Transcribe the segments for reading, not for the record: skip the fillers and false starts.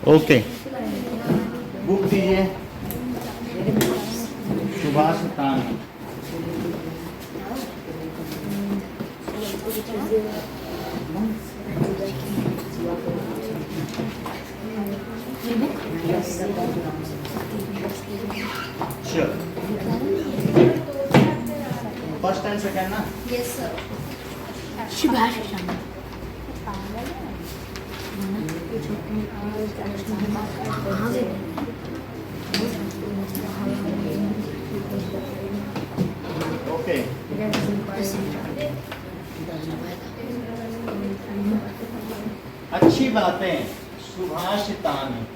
Okay, book दीजिए। Subhashitani. Sure, first and second ना? Yes sir. Subhashitani. Okay, अच्छी बातें। सुभाषितानि।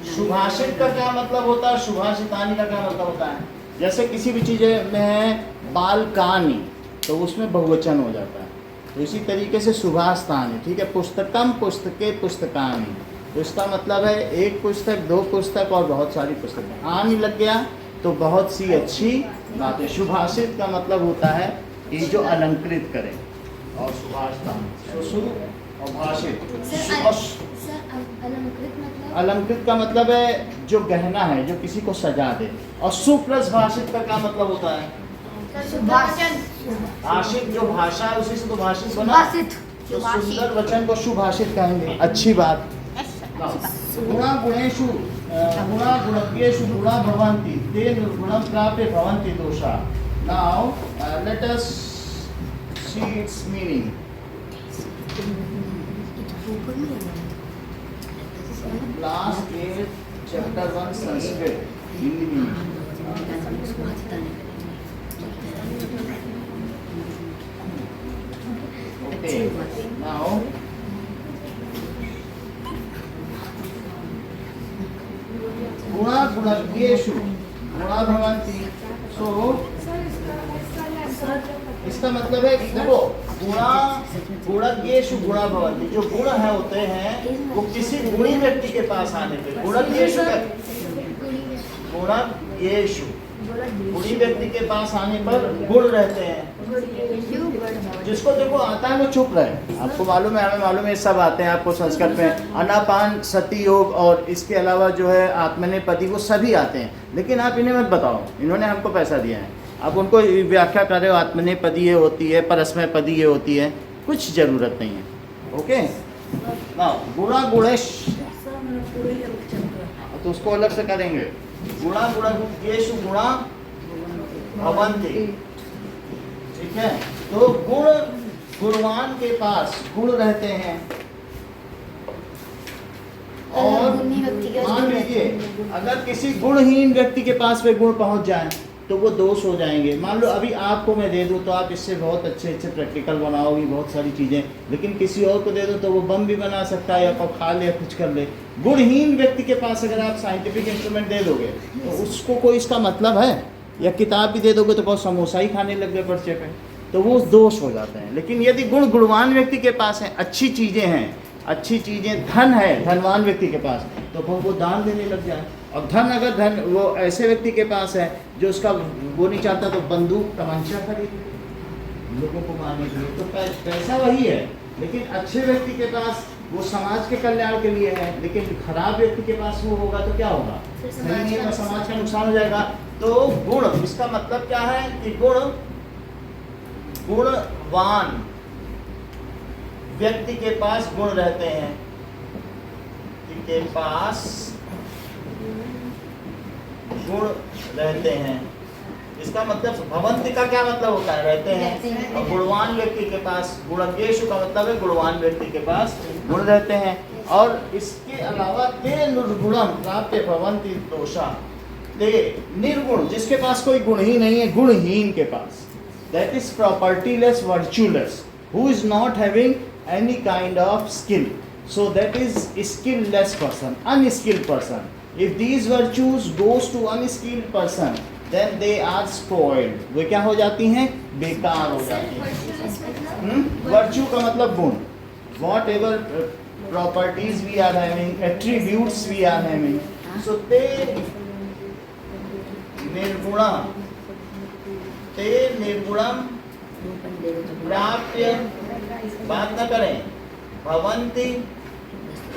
सुभाषित का क्या मतलब होता है, सुभाषितानि का क्या मतलब होता है? जैसे किसी भी चीज में है बालकानि, तो उसमें बहुवचन हो जाता है। तो इसी तरीके से सुभाषितानि, ठीक है। पुस्तकम, पुस्तके, पुस्तकानि, तो इसका मतलब है एक पुस्तक, दो पुस्तक और बहुत सारी पुस्तकें। आनि लग गया तो बहुत सी अच्छी बातें। सुभाषित का मतलब होता है कि जो अलंकृत करे, और सुभाषितानि सु और भाषित। अलंकृत मतलब? अलंकृत का मतलब है जो गहना है, जो किसी को सजा दे। और सुप्लस भाषित का क्या मतलब होता है? भाषित, जो भाषा है उसी से तो भाषित बना। तो सुंदर वचन को सुभाषित कहेंगे, अच्छी बात। गुणा गुणेषु गुणा गुणज्ञेषु गुणा भवन्ति, ते निर्गुणं प्राप्य भवन्ति दोषा। Now let us see its meaning. Class 8 chapter 1 Sanskrit Hindi. Okay, now गुणा गुणज्ञेषु गुणा भवन्ति। सो इसका मतलब है कि देखो, गुणा गुणज्ञेषु गुणा भवन्ति, जो गुण है होते हैं वो किसी गुणी व्यक्ति के पास आने पे, गुणज्ञेषु गुणज्ञेषु गुणी व्यक्ति के पास आने पर गुण रहते हैं। जिसको देखो आता है वो चुप रहे। आपको मालूम है, हमें मालूम है, सब आते हैं आपको संस्कृत में। अनापान सती योग और इसके अलावा जो है आत्मनेपदी, वो सभी आते हैं। लेकिन आप इन्हें मत बताओ, इन्होंने हमको पैसा दिया है। आप उनको व्याख्या कर रहे हो, आत्मनेपदी ये होती है, परस्मैपदी ये होती है, कुछ जरूरत नहीं है। ओके ना, गुणा गुणेश तो उसको अलग से करेंगे। गुणा गुणज्ञेषु गुणा भवन्ति, ठीक है। तो गुण, गुणवान के पास गुण रहते हैं। और मान लीजिए अगर किसी गुणहीन व्यक्ति के पास वे गुण पहुंच जाएं तो वो दोष हो जाएंगे। मान लो अभी आपको मैं दे दूं तो आप इससे बहुत अच्छे अच्छे प्रैक्टिकल बनाओगी, बहुत सारी चीज़ें। लेकिन किसी और को दे दो तो वो बम भी बना सकता है, या खा ले, या कुछ कर ले। गुणहीन व्यक्ति के पास अगर आप साइंटिफिक इंस्ट्रूमेंट दे दोगे तो उसको कोई इसका मतलब है? या किताब भी दे दोगे तो बहुत समोसा ही खाने लग गए पर्चे पे, तो वो दोष हो जाते हैं। लेकिन यदि गुण गुणवान व्यक्ति के पास है, अच्छी चीज़ें हैं, अच्छी चीज़ें, धन है धनवान व्यक्ति के पास, तो वो दान देने लग जाए। और धन, अगर धन वो ऐसे व्यक्ति के पास है जो उसका वो नहीं चाहता, तो बंदूक तमंचा खरीद लोगों को मारने के लिए। तो पैसा वही है, लेकिन अच्छे व्यक्ति के पास वो समाज के कल्याण के लिए है। लेकिन खराब व्यक्ति के पास वो होगा तो क्या होगा? समाज का नुकसान हो जाएगा। तो गुण, इसका मतलब क्या है कि गुणवान व्यक्ति के पास गुण रहते हैं, के पास गुण रहते हैं। इसका मतलब भवन्ति का क्या मतलब होता है? रहते हैं। और गुणवान व्यक्ति के पास, गुणज्ञेषु का मतलब है गुणवान व्यक्ति के पास गुण रहते हैं। और इसके अलावा ते निर्गुणम प्राप्य भवन्ति दोषा, ते निर्गुण, जिसके पास कोई गुण ही नहीं है, गुणहीन के पास, that is propertyless virtueless, who is not having any kind of skill, so that is skillless person, unskilled person. If these virtues goes to unskilled person, then they are spoiled. वे क्या हो जाती हैं? बेकार हो जाती हैं। वर्च्यू का मतलब गुण, whatever properties we are having, attributes we are having, so ते निर्गुणा, ते निर्गुणम प्राप्य, बात न करें, भवन्ति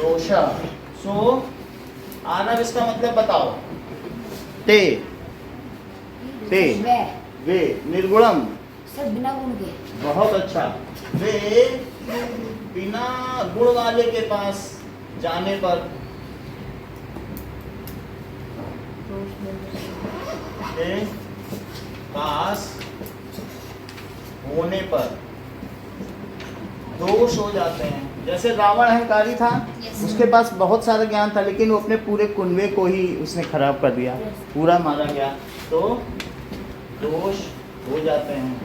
दोषा। सो आनव इसका मतलब बताओ। ते ते वे निर्गुणम। सर बिना गुण के। बहुत अच्छा। वे बिना गुण वाले के पास जाने पर, के पास होने पर दोष हो जाते हैं। जैसे रावण अहंकारी था, उसके पास बहुत सारा ज्ञान था, लेकिन वो अपने पूरे कुनबे को ही उसने खराब कर दिया, पूरा मारा गया, तो दोष हो जाते हैं।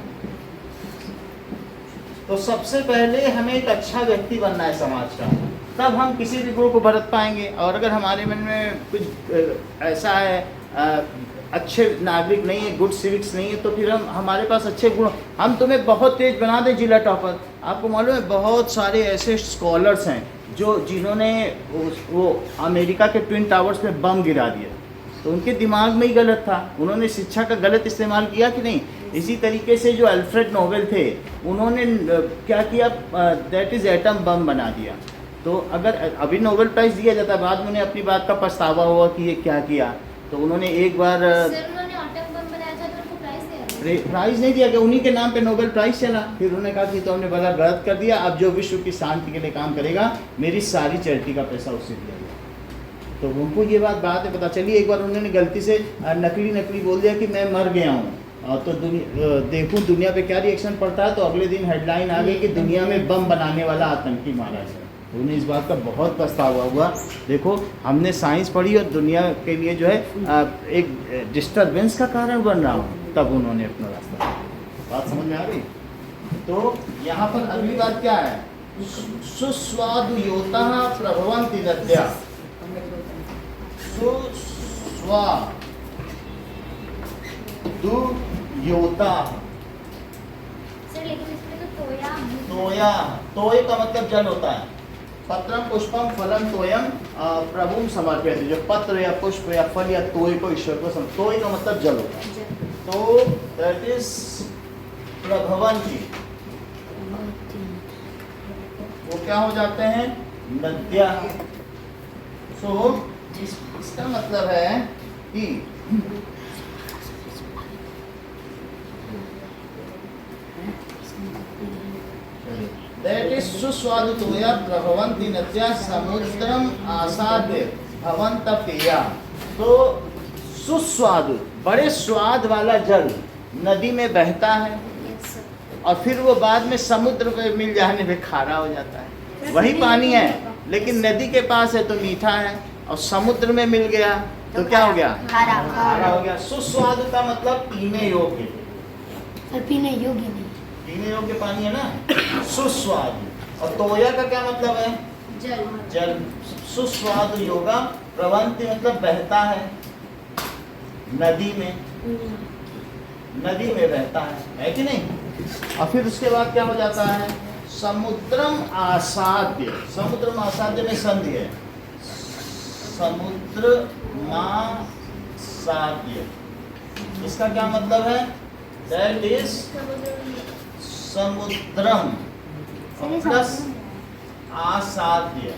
तो सबसे पहले हमें एक अच्छा व्यक्ति बनना है समाज का, तब हम किसी भी गुण को बरत पाएंगे। और अगर हमारे मन में कुछ ऐसा है, अच्छे नागरिक नहीं है, गुड सिविक्स नहीं है, तो फिर हमारे पास अच्छे गुण, हम तुम्हें बहुत तेज बना दें जिला टॉपर। आपको मालूम है बहुत सारे ऐसे स्कॉलर्स हैं जिन्होंने वो अमेरिका के ट्विन टावर्स में बम गिरा दिया, तो उनके दिमाग में ही गलत था, उन्होंने शिक्षा का गलत इस्तेमाल किया कि नहीं। इसी तरीके से जो अल्फ्रेड नोबेल थे, उन्होंने क्या किया, दैट इज़ एटम बम बना दिया। तो अगर अभी नोबेल प्राइज़ दिया जाता, बाद में उन्हें अपनी बात का पछतावा हुआ कि ये क्या किया। तो उन्होंने एक बार प्राइज़ नहीं दिया गया, उन्हीं के नाम पे नोबेल प्राइज़ चला। फिर उन्होंने कहा कि तो हमने बड़ा गलत कर दिया, अब जो विश्व की शांति के लिए काम करेगा, मेरी सारी चैरिटी का पैसा उससे दिया गया। तो उनको ये बात है पता चली। एक बार उन्होंने गलती से नकली बोल दिया कि मैं मर गया हूँ, तो देखूं दुनिया पे क्या रिएक्शन पड़ता है। तो अगले दिन हेडलाइन आ गई कि दुनिया में बम बनाने वाला आतंकी मारा गया। उन्हें इस बात का बहुत पछतावा हुआ। देखो, हमने साइंस पढ़ी और दुनिया के लिए जो है एक डिस्टर्बेंस का कारण बन रहा हूँ, तब उन्होंने अपना रास्ता। बात समझ में आ गई। तो यहाँ पर अगली बात क्या है, सुस्वादुयोता प्रभवन्ति नद्या। सुस्वादुयोता, तोया, तोय का मतलब जल होता है। पत्रम पुष्पम फलम तोयम प्रभुम समर्पयति। जो पत्र या पुष्प या फल या तोय को ईश्वर को तोय का मतलब जल होता है। तो दैट इज प्रभवन्ति, वो क्या हो जाते हैं, नद्या। सो इसका मतलब है कि दैट इज सुस्वादुतोया प्रभवन्ति नद्या समुद्रम आसाद्य भवन्त पेया। तो सुस्वादु, बड़े स्वाद वाला जल नदी में बहता है, और फिर वो बाद में समुद्र पे मिल जाने पे खारा हो जाता है। वही पानी है, लेकिन नदी के पास है तो मीठा है, और समुद्र में मिल गया तो क्या हो गया, खारा हो गया। सुस्वादु का मतलब पीने योग्य, पीने योग्य नहीं, पीने योग्य पानी है ना, सुस्वादु। और तोया का क्या मतलब है, जल। जल। सुस्वादु योगा प्रवंति मतलब बहता है नदी में, नदी में बहता है कि नहीं। और फिर उसके बाद क्या हो जाता है, समुद्रम आसाद्य। समुद्रम आसाद्य में संधि है, समुद्र मासाद्य। इसका क्या मतलब है, दैट इज समुद्रम प्लस आसाद्य।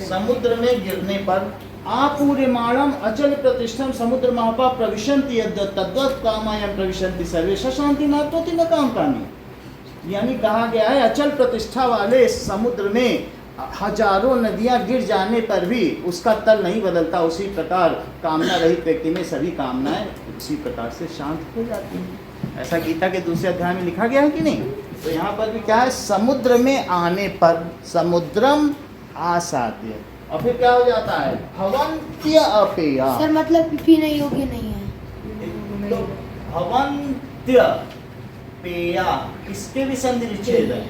समुद्र में गिरने पर आपूर्यमाणम अचल प्रतिष्ठम समुद्र महापा प्रविशन्ति तद्वत् कामायम प्रविशन्ति सर्वे शांति नाप्नोति न काम कामी। यानी कहा गया है, अचल प्रतिष्ठा वाले समुद्र में हजारों नदियां गिर जाने पर भी उसका तल नहीं बदलता। उसी प्रकार कामना रहित व्यक्ति में सभी कामनाएं उसी प्रकार से शांत हो जाती हैं। ऐसा गीता के दूसरे अध्याय में लिखा गया है कि नहीं। तो यहाँ पर भी क्या है, समुद्र में आने पर समुद्रम आसाद्य। और फिर क्या हो जाता है, भवन्त्य अपेया। सर मतलब पीने योग्य नहीं है। तो भवन्त्य पेया, इसके भी संधि विच्छेद है।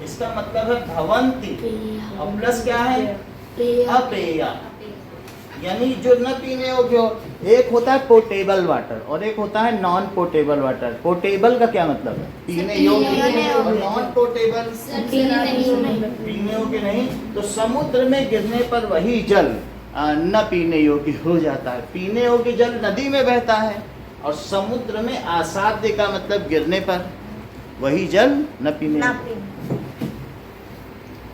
इसका मतलब है भवन्ति और प्लस क्या है, अपेया, यानी जो न पीने योग्य हो। एक होता है पोर्टेबल वाटर और एक होता है नॉन पोर्टेबल वाटर। पोर्टेबल का क्या मतलब है, पीने योग्य, और नॉन पोर्टेबल पीने योग्य नहीं। तो समुद्र में गिरने पर वही जल न पीने योग्य हो जाता है। पीने योग्य जल नदी में बहता है, और समुद्र में आसाद्य का मतलब गिरने पर वही जल न पीने योग्य।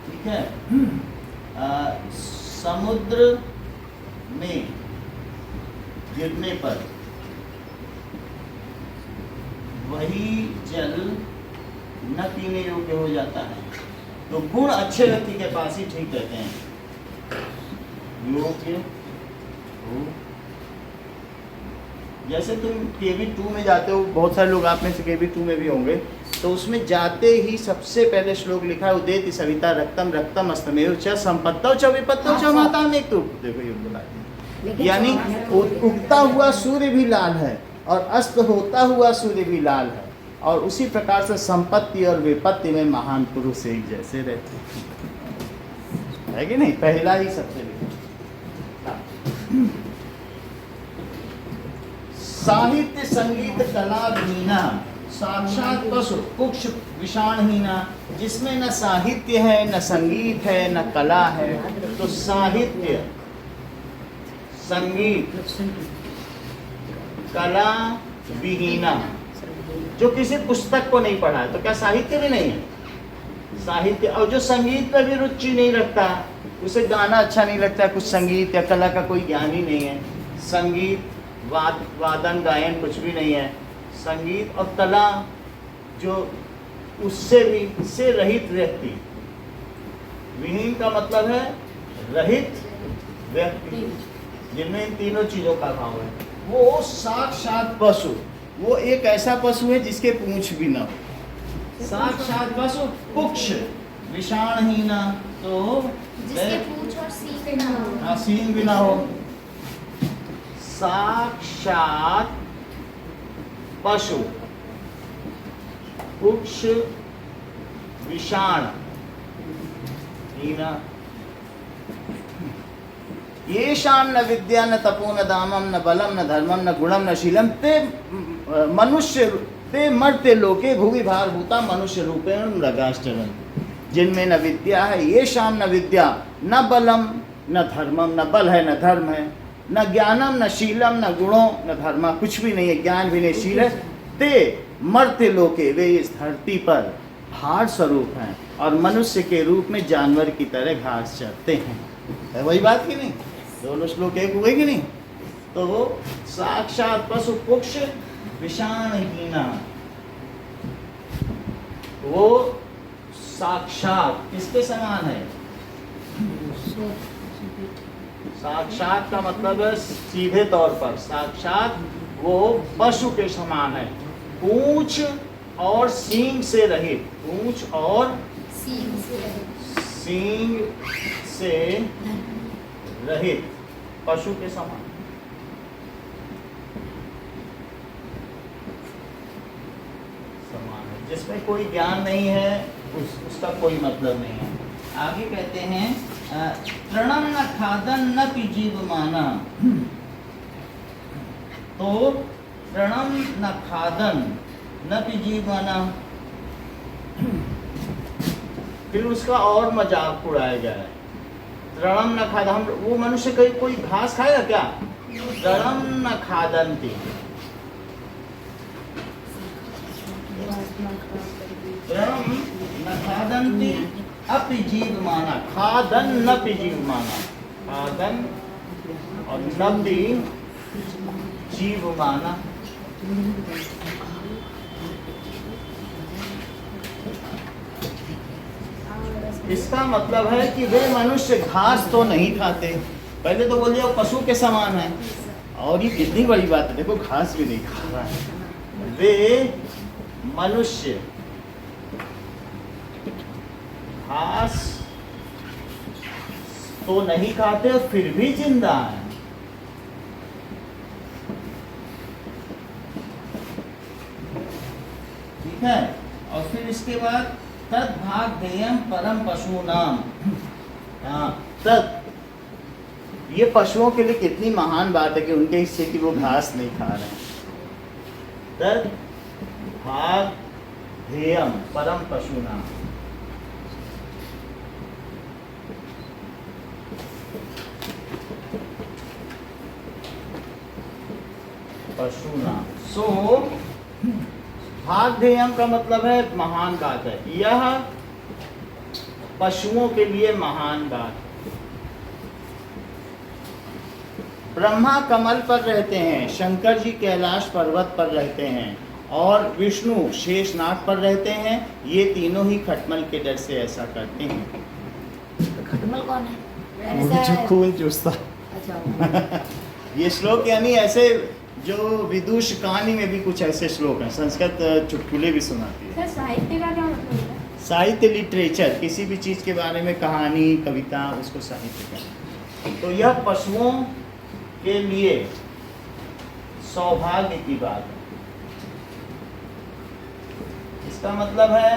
ठीक है। समुद्र में गिरने पर वही जल न पीने योग्य हो जाता है। तो गुण अच्छे व्यक्ति के पास ही ठीक रहते हैं। योग्य हो, जैसे तुम KV2 में जाते हो, बहुत सारे लोग आप में से KV2 में भी होंगे, तो उसमें जाते ही सबसे पहले श्लोक लिखा है उदेति सविता रक्तम रक्तम अस्तमेव च संपत्तौ च विपत्तौ च माता में। तो देखो ये बोला, यानी उगता हुआ सूर्य भी लाल है और अस्त होता हुआ सूर्य भी लाल है, और उसी प्रकार से संपत्ति और विपत्ति में महान पुरुष एक जैसे रहते हैं, है कि नहीं? पहला ही सबसे साहित्य संगीत कला वीणा साक्षात पशु कुक्ष विषाणहीना, जिसमें न साहित्य है, न संगीत है, न कला है। तो साहित्य, संगीत, कला विहीना, जो किसी पुस्तक को नहीं पढ़ा है तो क्या साहित्य भी नहीं है? साहित्य। और जो संगीत पर भी रुचि नहीं रखता, उसे गाना अच्छा नहीं लगता, कुछ संगीत या कला का कोई ज्ञान ही नहीं है, संगीत वादन गायन कुछ भी नहीं है, संगीत और कला जो उससे भी से रहित व्यक्ति, विहीन का मतलब है रहित व्यक्ति, जिनमें इन तीनों चीजों का भाव है, वो साक्षात पशु, वो एक ऐसा पशु है जिसके पूंछ भी ना हो। साक्षात पशु कुक्ष विषाणहीना, तो जिसके पूंछ और सींग ना हो। सींग भी ना हो। साक्षात पशु कुक्ष विषाण हीना, येषां न विद्या न तपो न दामम न बलम न धर्मम न गुणम न शीलम ते मनुष्य ते मर्त्य लोके भुवि भारभूता मनुष्य रूपेण मृगाश्चरण। जिनमें न विद्या है, येषां न विद्या न बलम न धर्मम, न बल है न धर्म है, न ज्ञानम न शीलम न गुणों न धर्मा, कुछ भी नहीं है, ज्ञान भी नहीं, शील है। ते मर्त्य लोके, वे इस धरती पर भार स्वरूप हैं और मनुष्य के रूप में जानवर की तरह घास चरते हैं। है वही बात कि नहीं? दोनों श्लोक एक हुए कि नहीं? तो वो साक्षात पशु कुक्ष विषाणहीना, वो साक्षात किसके समान है? साक्षात का मतलब है सीधे तौर पर, साक्षात वो पशु के समान है, पूंछ और सींग से रहित, पूंछ और सींग से रहित पशु के समान। समान है, जिसमें कोई ज्ञान नहीं है, उसका कोई मतलब नहीं है। आगे कहते हैं तृणम न खादन न पिजीवमाना, तो तृणम न खादन न पिजीवमाना, फिर उसका और मजाक उड़ाया गया है। तृणम न खादन, हम वो मनुष्य कोई घास खाएगा क्या? तृणम न खादन्ति, तृणम न खादन्ति अपि जीवमाना, खादन न पिजीवमाना, खादन और न पि जीवमाना। इसका मतलब है कि वे मनुष्य घास तो नहीं खाते। पहले तो बोल दिया पशु के समान है, और ये कितनी बड़ी बात है, देखो घास भी नहीं खा रहा है। वे मनुष्य घास तो नहीं खाते और फिर भी जिंदा है। ठीक है, और फिर इसके बाद तद भाग देयम परम पशु नाम, तद, ये पशुओं के लिए कितनी महान बात है कि उनके हिस्से की वो घास नहीं खा रहे हैं। तद भाग देयम परम पशु नाम, पशु नाम। सो भागधेयम का मतलब है महान बात है, यह पशुओं के लिए महान बात है। ब्रह्मा कमल पर रहते हैं, शंकर जी कैलाश पर्वत पर रहते हैं और विष्णु शेषनाग पर रहते हैं। ये तीनों ही खटमल के डर से ऐसा करते हैं। खटमल कौन है? वो जो खून चूसता। अच्छा ये श्लोक यानी ऐसे जो विदुष कहानी में भी कुछ ऐसे श्लोक हैं, संस्कृत चुटकुले भी सुनाती है। सर साहित्य का क्या मतलब है? साहित्य लिटरेचर, किसी भी चीज़ के बारे में कहानी कविता, उसको साहित्य कहते हैं। तो यह पशुओं के लिए सौभाग्य की बात है। इसका मतलब है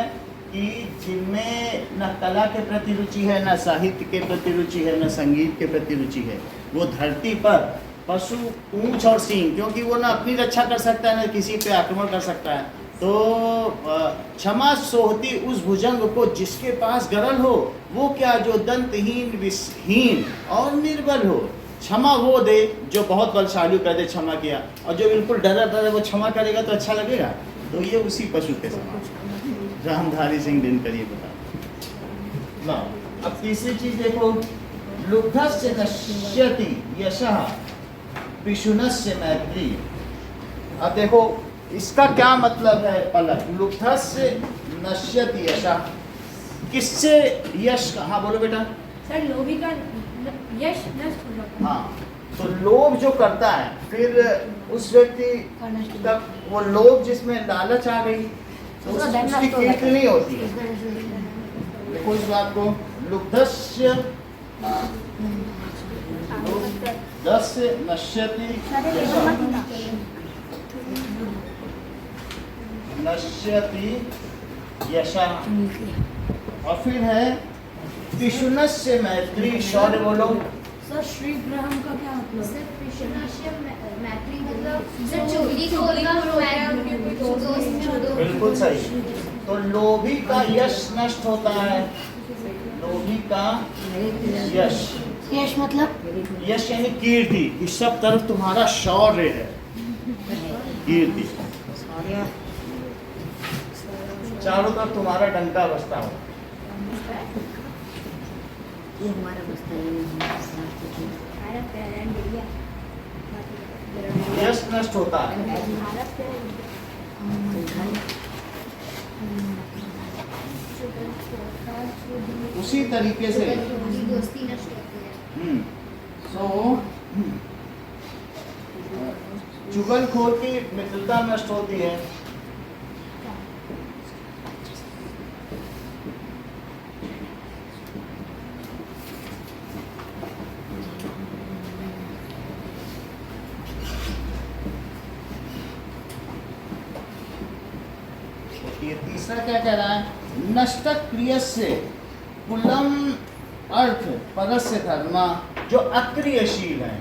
कि जिनमें न कला के प्रति रुचि है, न साहित्य के प्रति रुचि है, न संगीत के प्रति रुचि है, वो धरती पर पशु पूंछ और सींग, क्योंकि वो ना अपनी रक्षा कर सकता है न किसी पे आक्रमण कर सकता है, तो क्षमा सोहती उस भुजंग को जिसके पास गरल हो, वो क्या जो दंतहीन विषहीन और निर्बल हो। क्षमा वो दे जो बहुत बलशाली कर दे, क्षमा किया, और जो बिल्कुल डरा डरे वो क्षमा करेगा तो अच्छा लगेगा। तो ये उसी पशु के समान रामधारी सिंह दिनकर ये बता। अब तीसरी चीज देखो, लुब्धस्य नश्यति यशः पिशुनस्य मैत्री। अब देखो इसका क्या मतलब है पलक। लुब्धस्य नश्यति यशः, किससे यश, हाँ बोलो बेटा। सर लोभी का यश नष्ट हो जाता है। हाँ, तो लोभ जो करता है, फिर उस व्यक्ति का वो लोभ जिसमें लालच आ गई तो उसकी कीर्ति नहीं होती है। देखो इस बात को, लुब्धस्य नश्यति नश्यति यशः, और फिर है पिशुनस्य मैत्री। शौर्य बोलो। सर श्री ग्रहण का क्या मतलब? सर पिशुनस्य मैत्री मतलब सर चोरी दोस्त। बिल्कुल सही। तो लोभी का यश नष्ट होता है। लोभी का यश, यश मतलब यश यानी कीर्ति, कि सब तरफ तुम्हारा शौर्य है, कीर्ति, चारों तरफ तुम्हारा डंका बजता हो। ये हमारा बस्ता यश नष्ट होता है। उसी तरीके से दोस्ती नष्ट होती है। चुगलखोर की मित्रता नष्ट होती है। ये तीसरा क्या कह रहा है, नष्ट क्रियस्य कुलम अर्थ परस्य धर्मा, जो अक्रियशील है।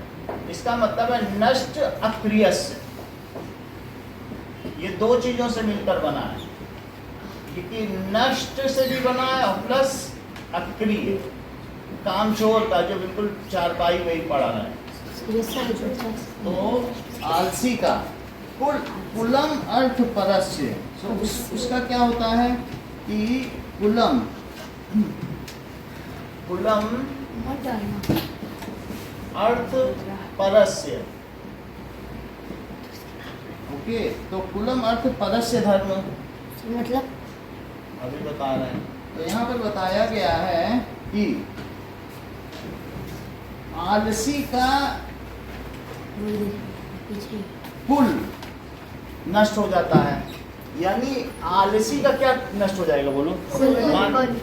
इसका मतलब है नष्ट अक्रियस्य, ये दो चीजों से मिलकर बना है, क्योंकि नष्ट से भी बना है और प्लस अक्रिय, कामचोर का जो बिल्कुल चारपाई में ही पड़ा है। तो आलसी का कुलम अर्थ परस्य, तो उसका क्या होता है कि कुलम अर्थ परस्य। ओके, तो कुलम अर्थ परस्य धर्म मतलब अभी बता रहे हैं। तो यहाँ पर बताया गया है कि आलसी का कुल नष्ट हो जाता है। यानी आलसी का क्या नष्ट हो जाएगा बोलो।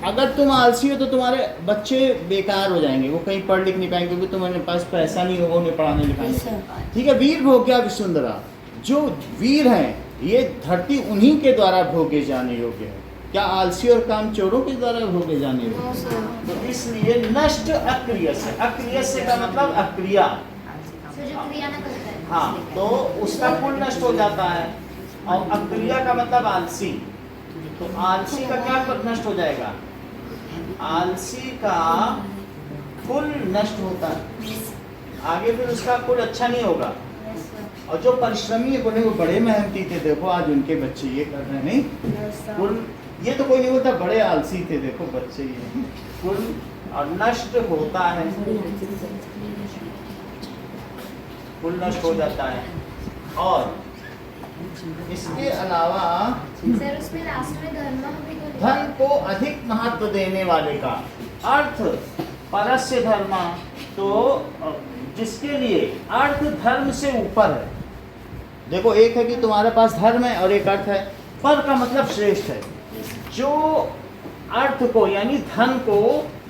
अगर तुम आलसी हो तो तुम्हारे बच्चे बेकार हो जाएंगे, वो कहीं पढ़ लिख नहीं पाएंगे, क्योंकि तुम्हारे पास पैसा नहीं होगा उन्हें पढ़ाने लिखाने। ठीक है, वीर भोग्या विसुंदरा, जो वीर हैं ये धरती उन्हीं के द्वारा भोगे जाने योग्य है। क्या आलसी और कामचोरों के द्वारा भोगे जाने योग्य? तो इसलिए नष्ट अक्रियस्य, अक्रियस्य का मतलब अक्रिया, जो क्रिया न करता है। हाँ, तो उसका कुल नष्ट हो जाता है। और अक्रिया का मतलब आलसी, तो आलसी का क्या नष्ट हो जाएगा, आलसी का कुल नष्ट होता है। आगे फिर उसका कुल अच्छा नहीं होगा। और जो परिश्रमी है बोले वो बड़े मेहनती थे, देखो आज उनके बच्चे ये कर रहे हैं, नहीं कुल ये तो कोई नहीं बोलता, बड़े आलसी थे देखो बच्चे ये, कुल और नष्ट होता है। कुल नष्ट हो जाता है। और इसके अलावा सर उसमें लास्ट में धर्म भी तो धन को अधिक महत्व देने वाले का अर्थ परस्य धर्म, तो जिसके लिए अर्थ धर्म से ऊपर है। देखो एक है कि तुम्हारे पास धर्म है और एक अर्थ है, पर का मतलब श्रेष्ठ है। जो अर्थ को यानी धन को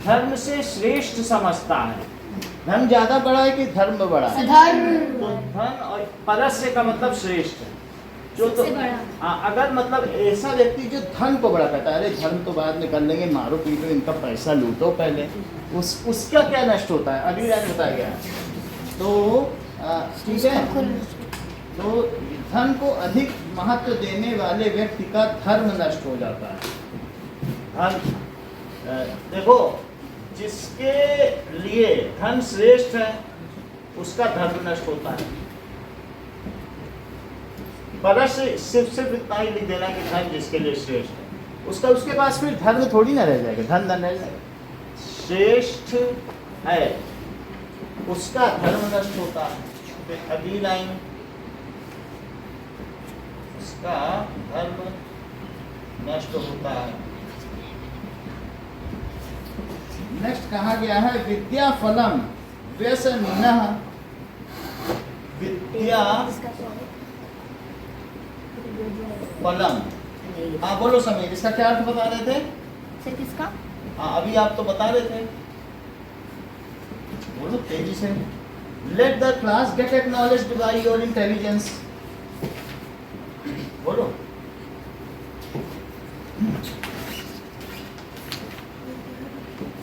धर्म से श्रेष्ठ समझता है, धन ज्यादा बड़ा है कि धर्म बड़ा है? धर्म। तो धन और परस्य का मतलब श्रेष्ठ है। जो तो सबसे बड़ा। हाँ, अगर मतलब ऐसा व्यक्ति जो धन को बड़ा कहता है, अरे धन तो बाद में कर लेंगे, मारो पीटो, इनका पैसा लूटो पहले, उसका क्या नष्ट होता है? अभी लाइन बताया गया। तो ठीक है, तो धन को अधिक महत्व देने वाले व्यक्ति का धर्म नष्ट हो जाता है। धन देखो, जिसके लिए धन श्रेष्ठ है उसका धर्म नष्ट होता है। परस्य सिर्फ इतना ही लिख देना कि धन जिसके लिए श्रेष्ठ है, उसके पास फिर धर्म थोड़ी ना रह जाएगा, धन रह जाएगा। श्रेष्ठ है उसका धर्म नष्ट होता है। फिर अगली लाइन, उसका धर्म नष्ट होता है। नेक्स्ट कहा गया है विद्या फलम व्यसनिनः। विद्या फलम, हाँ बोलो समीर, इसका क्या अर्थ बता रहे थे? सर किसका? हाँ अभी आप तो बता रहे थे, बोलो तेजी से। Let the class get acknowledged by your intelligence, बोलो।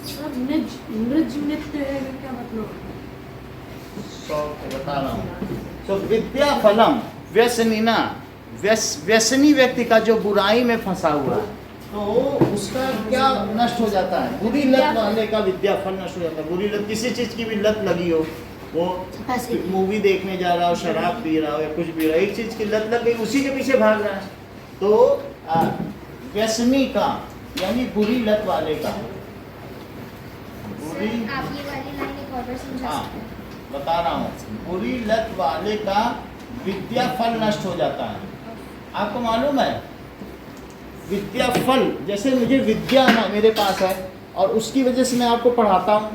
सर निज नित्य है क्या मतलब? बता रहा हूँ। तो विद्या फलम व्यसनिना, व्यसनी व्यक्ति का जो बुराई में फंसा हुआ है, तो उसका क्या नष्ट हो जाता है? बुरी लत वाले का विद्या फल नष्ट हो जाता है। बुरी लत, किसी चीज की भी लत लगी हो, वो मूवी देखने जा रहा हो, शराब पी रहा हो या कुछ पी रहा हो, एक चीज की लत लग गई, उसी के पीछे भाग रहा है, तो व्यसनी का यानी बुरी लत वाले का बुरी, सर आप ये वाली लाइन एक और बार समझा हाँ सकते हैं? बता रहा हूँ, बुरी लत वाले का विद्या फल नष्ट हो जाता है। आपको मालूम है विद्या फल, जैसे मुझे विद्या ना मेरे पास है और उसकी वजह से मैं आपको पढ़ाता हूँ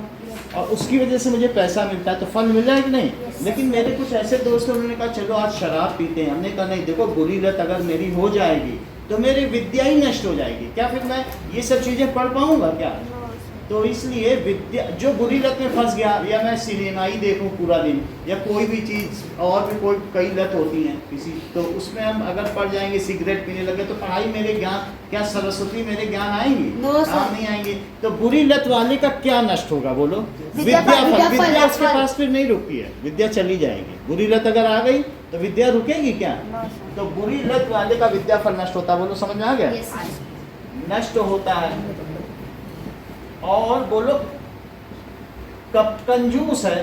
और उसकी वजह से मुझे पैसा मिलता है, तो फल मिल रहा है कि नहीं? लेकिन मेरे कुछ ऐसे दोस्त हैं, उन्होंने कहा चलो आज शराब पीते हैं। हमने कहा नहीं, देखो बुरी लत अगर मेरी हो जाएगी तो मेरी विद्या ही नष्ट हो जाएगी, क्या फिर मैं ये सब चीज़ें पढ़ पाऊँगा क्या? तो इसलिए विद्या, जो बुरी लत में फंस गया, या मैं सिनेमा ही देखूं पूरा दिन या कोई भी चीज़, और भी कोई कई लत होती हैं किसी, तो उसमें हम अगर पढ़ जाएंगे, सिगरेट पीने लगे, तो पढ़ाई मेरे ज्ञान, क्या सरस्वती मेरे ज्ञान आएंगी? काम नहीं आएंगी। तो बुरी लत वाले का क्या नष्ट होगा बोलो? विद्या फल। विद्या उसके पास फिर नहीं रुकती है, विद्या चली जाएगी। बुरी लत अगर आ गई तो विद्या रुकेगी क्या? तो बुरी लत वाले का विद्या फल नष्ट होता है। बोलो समझ में आ गया? Yes, sir. नष्ट होता है। और बोलो कंजूस है,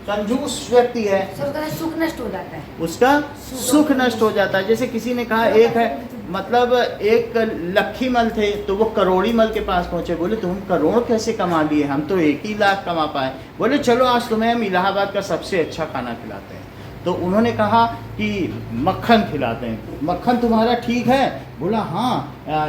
कंजूस व्यक्ति है, उसका सुख नष्ट हो जाता है, उसका सुख नष्ट हो जाता है। जैसे किसी ने कहा, एक है मतलब एक लखी मल थे, तो वो करोड़ी मल के पास पहुंचे, बोले तुम करोड़ कैसे कमा लिए? हम तो 1 ही लाख कमा पाए। बोले चलो आज तुम्हें हम इलाहाबाद का सबसे अच्छा खाना खिलाते हैं। तो उन्होंने कहा कि मक्खन खिलाते हैं। मक्खन तुम्हारा ठीक है? बोला हाँ,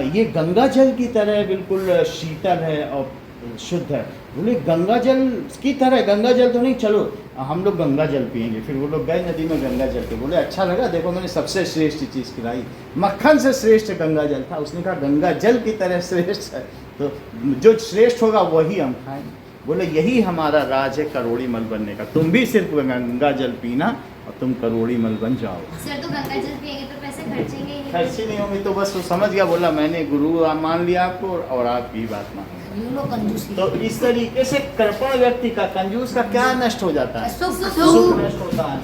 ये गंगा जल की तरह बिल्कुल शीतल है और शुद्ध है। बोले गंगा जल की तरह? गंगा जल तो नहीं, चलो हम लोग गंगा जल पियेंगे। फिर वो लोग गए नदी में गंगा जल पे, बोले अच्छा लगा, देखो मैंने सबसे श्रेष्ठ चीज़ खिलाई, मक्खन से श्रेष्ठ गंगा जल था। उसने कहा गंगा जल की तरह श्रेष्ठ है, तो जो श्रेष्ठ होगा वही हम खाएंगे। बोले यही हमारा राज है करोड़ी मल बनने का, तुम भी सिर्फ गंगा जल पीना और तुम करोड़ी मल बन जाओ। सर तो गंगा जल पिएंगे तो पैसे खर्चेंगे ही नहीं। खर्ची नहीं होंगी, तो बस वो समझ गया, बोला मैंने गुरु मान लिया आपको और आपकी बात मान। तो इस तरीके से कृपण व्यक्ति का, कंजूस का क्या नष्ट हो जाता है? सुख नष्ट होता है।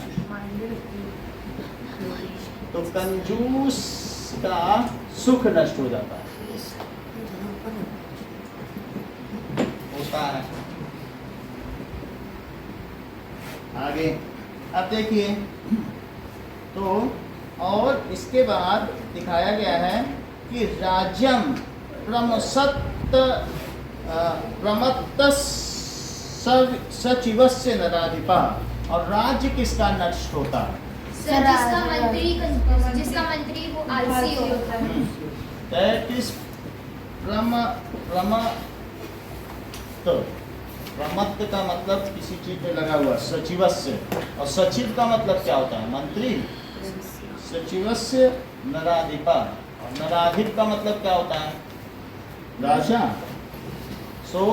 तो कंजूस का सुख नष्ट हो जाता है, होता है। आगे अब देखिए, तो और इसके बाद दिखाया गया है कि राज्यम प्रमत्त सचिवस्य नराधिपा, और राज्य किसका नष्ट होता है? सर जिसका मंत्री वो आलसी हो। दैट इज प्रमत्त का मतलब किसी चीज पे लगा हुआ, सचिवस्य। और सचिव का मतलब क्या होता है? मंत्री। सचिवस्य नराधिपा। और नराधिप का मतलब क्या होता है? राजा। सो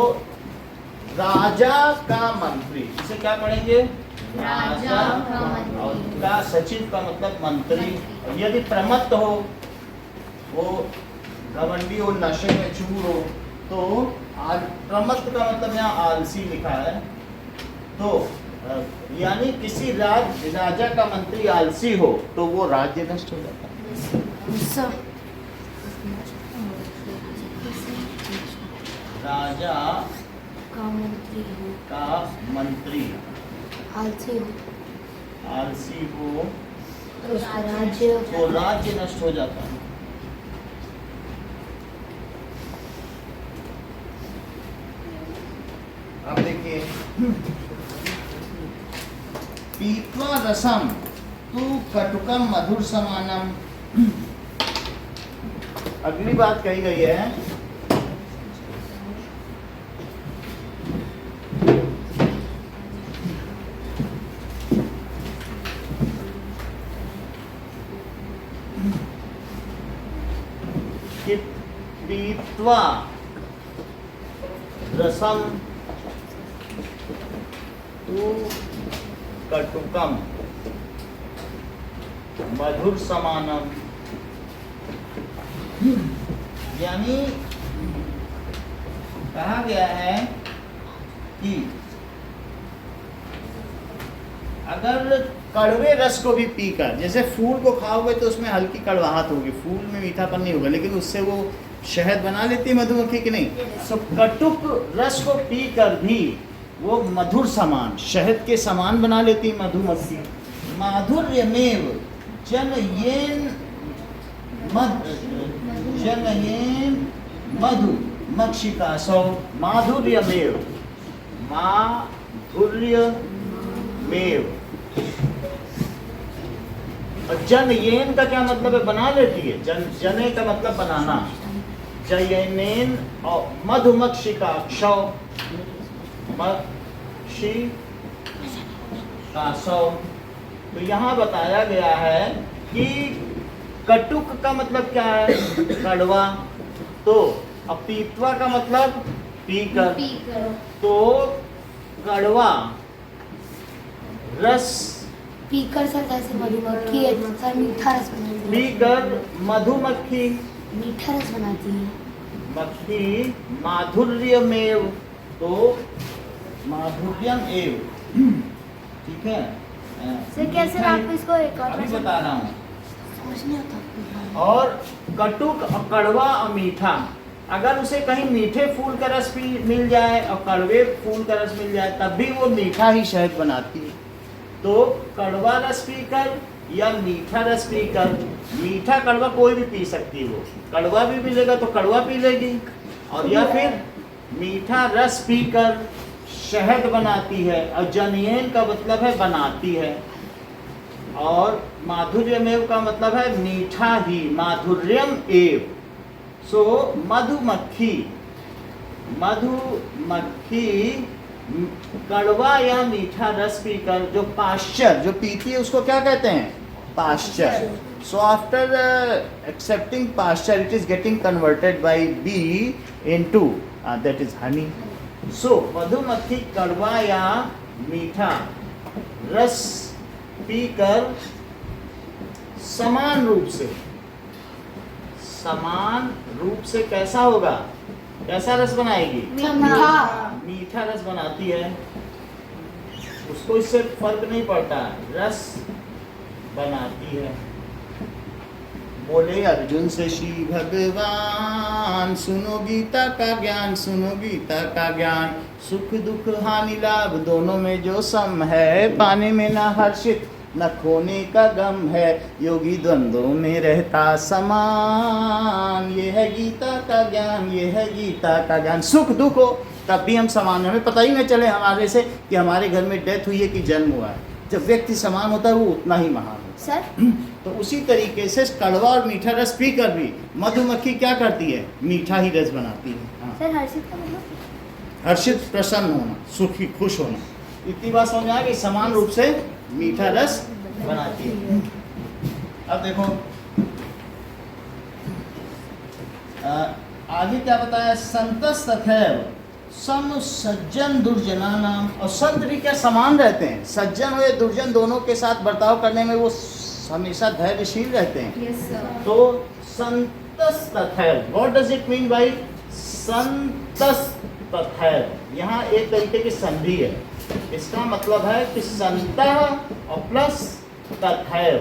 राजा का मंत्री, इसे क्या पढ़ेंगे? राजा का मंत्री। और का सचिव का मतलब मंत्री। और यदि प्रमत्त हो, वो घमंडी हो, नशे में चूर हो, तो प्रमत्त का मतलब यहाँ आलसी लिखा है। तो यानी किसी राजा का मंत्री आलसी हो तो वो राज्य नष्ट हो जाता है। राजा का मंत्री हो, का मंत्री आलसी हो आलसी हो तो उसका राज्य तो राज्य नष्ट हो जाता है। अब देखिए, पीत्वा रसम तु कटुकम मधुर समानम। अगली बात कही गई है, कि पीत्वा रसम तु कटुकम मधुर समानम। यानी कहा गया है कि अगर कड़वे रस को भी पीकर, जैसे फूल को खाओगे तो उसमें हल्की कड़वाहट होगी, फूल में मीठापन नहीं होगा, लेकिन उससे वो शहद बना लेती है मधुमक्खी की नहीं। तो कटुक रस को पीकर भी वो मधुर समान, शहद के समान बना लेती मधुमक्खी। माधुर्यमेव जनयेन मधु मक्षिकासौ। माधुर्यमेव, माधुर्यमेव। और जनयेन का क्या मतलब है? बना लेती है। जने का मतलब बनाना। जयनेन और मधुमक्षिकाक्षौ, मक्षिकासौ। तो यहाँ बताया गया है कि कटुक का मतलब क्या है? कड़वा। तो अब पीत्वा का मतलब पीकर। तो कड़वा रस पीकर सर जैसे मधुमक्खी है सर मीठा रस बनाती है, पीकर मधुमक्खी मीठा रस बनाती है। मक्खी माधुर्यमेव, तो माधुर्यम एव। ठीक है सर कैसे आप इसको एक और अभी बता रहा हूँ। समझ नहीं आता। और कटुक और कड़वा और मीठा, अगर उसे कहीं मीठे फूल का रस भी मिल जाए और कड़वे फूल का रस मिल जाए तब भी वो मीठा ही शहद बनाती है। तो कड़वा रस पीकर या मीठा रस पीकर, मीठा कड़वा कोई भी पी सकती है, वो कड़वा भी मिलेगा तो कड़वा पी लेगी, और या फिर मीठा रस पीकर शहद बनाती है। और जनयेन का मतलब है बनाती है, और माधुर्यमेव का मतलब है मीठा ही, माधुर्यम एव। सो मधुमक्खी कड़वा या मीठा रस पीकर जो पाश्चर जो पीती है उसको क्या कहते हैं? Pasture. So after accepting pasture it is getting converted by bee into that is honey. So मधुमक्खी कड़वा या मीठा रस पीकर समान रूप से कैसा होगा? कैसा रस बनाएगी? मीठा रस बनाती है, उसको इससे फर्क नहीं पड़ता, रस बनाती है। बोले अर्जुन से श्री भगवान, सुनो गीता का ज्ञान, सुनो गीता का ज्ञान। सुख दुख हानि लाभ दोनों में जो सम है, पाने में ना हर्षित न खोने का गम है, योगी द्वंद्वों में रहता समान। ये है गीता का ज्ञान, ये है गीता का ज्ञान। सुख दुख हो तब भी हम समान हैं, हमें पता ही नहीं चले हमारे से कि हमारे घर में डेथ हुई है कि जन्म हुआ है। जब व्यक्ति समान होता है वो उतना ही महान होता सर है। तो उसी तरीके से कड़वा और मीठा रस पीकर भी मधुमक्खी क्या करती है, मीठा ही रस बनाती है। हाँ। सर हर्षित का मतलब हर्षित, प्रसन्न होना, सुखी, खुश होना, इतनी बात समझ आ गई। समान रूप से मीठा रस बनाती है। अब देखो आगे क्या बताया, संतस तथैव सम सज्जन दुर्जना नाम। और संत भी क्या समान रहते हैं, सज्जन हो या दुर्जन दोनों के साथ बर्ताव करने में वो हमेशा धैर्यशील रहते हैं। Yes, sir. तो संतस तथैव, what does it mean by संतस तथैव? यहाँ एक तरीके की संधि है, इसका मतलब है कि संतः और प्लस तथैव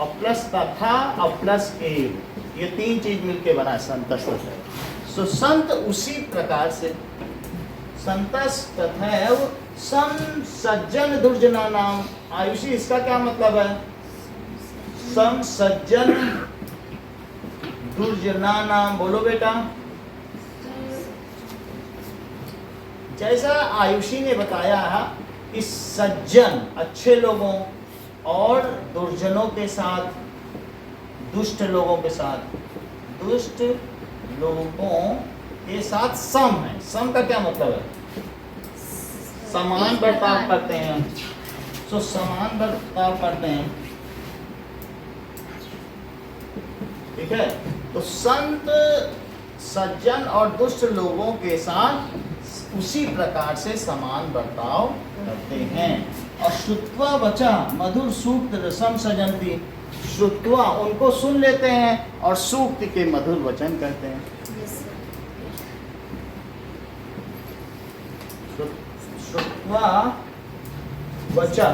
और प्लस तथा और प्लस एव, ये तीन चीज मिलके बना है संतस तथैव। सो संत उसी प्रकार से, संतस तथैव सम सज्जन दुर्जना नाम। आयुषी, इसका क्या मतलब है? सम सज्जन दुर्जना नाम, बोलो बेटा। जैसा आयुषी ने बताया कि सज्जन अच्छे लोगों और दुर्जनों के साथ, दुष्ट लोगों के साथ, दुष्ट लोगों के साथ सम है। सम का क्या मतलब है? समान बर्ताव करते हैं। सो समान बर्ताव करते हैं, ठीक है। तो संत सज्जन और दुष्ट लोगों के साथ उसी प्रकार से समान बर्ताव करते हैं। और श्रुत्वा वचा मधुर सूक्त रसम सजंती, श्रुत्वा उनको सुन लेते हैं और सूक्त के मधुर वचन कहते हैं। Yes, sir. श्रुत्वा वचा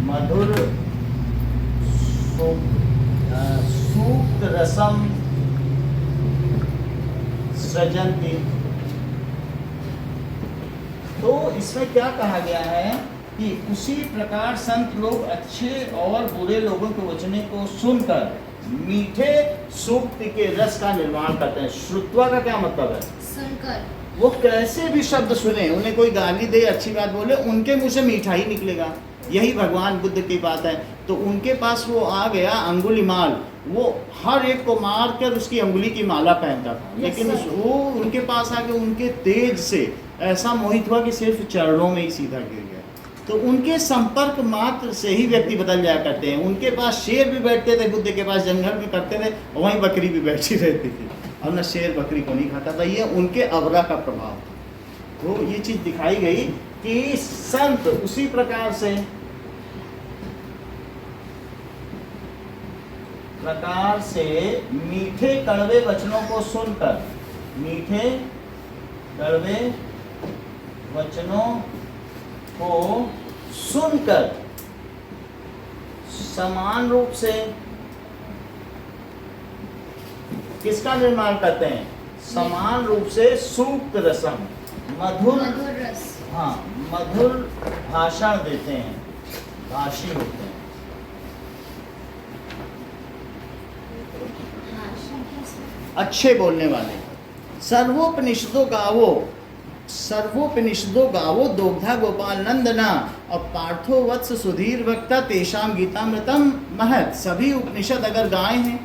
मधुर सूक्त रसम सृजंती। तो इसमें क्या कहा गया है कि उसी प्रकार संत लोग अच्छे और बुरे लोगों के वचने को सुनकर मीठे सूक्त के रस का निर्माण करते हैं। श्रुत्वा का क्या मतलब है? सुनकर। वो कैसे भी शब्द सुने, उन्हें कोई गाली दे, अच्छी बात बोले, उनके मुंह से मीठा ही निकलेगा। यही भगवान बुद्ध की बात है। तो उनके पास वो आ गया अंगुलीमाल, वो हर एक को मार कर उसकी अंगुली की माला पहनता था, लेकिन वो उनके पास आके उनके तेज से ऐसा मोहित हुआ कि सिर्फ चरणों में ही सीधा गिर गया। तो उनके संपर्क मात्र से ही व्यक्ति बदल जाया करते हैं। उनके पास शेर भी बैठते थे, बुद्ध के पास जंगल में करते थे, वहीं बकरी भी बैठी रहती थी, और न शेर बकरी को नहीं खाता था। ये उनके अवरा का प्रभाव था। तो ये चीज दिखाई गई कि संत उसी प्रकार से मीठे कड़वे वचनों को सुनकर, मीठे कड़वे वचनों को सुनकर समान रूप से किसका निर्माण करते हैं? समान रूप से सूक्त रसम, मधुर रस। हाँ, मधुर भाषण देते हैं, भाषी होते हैं। अच्छे बोलने वाले। सर्वोपनिषदों गावो दोग्धा गोपाल नंदना और पार्थो वत्स सुधीर वक्ता तेषाम गीतामृतम महत। सभी उपनिषद अगर गाए हैं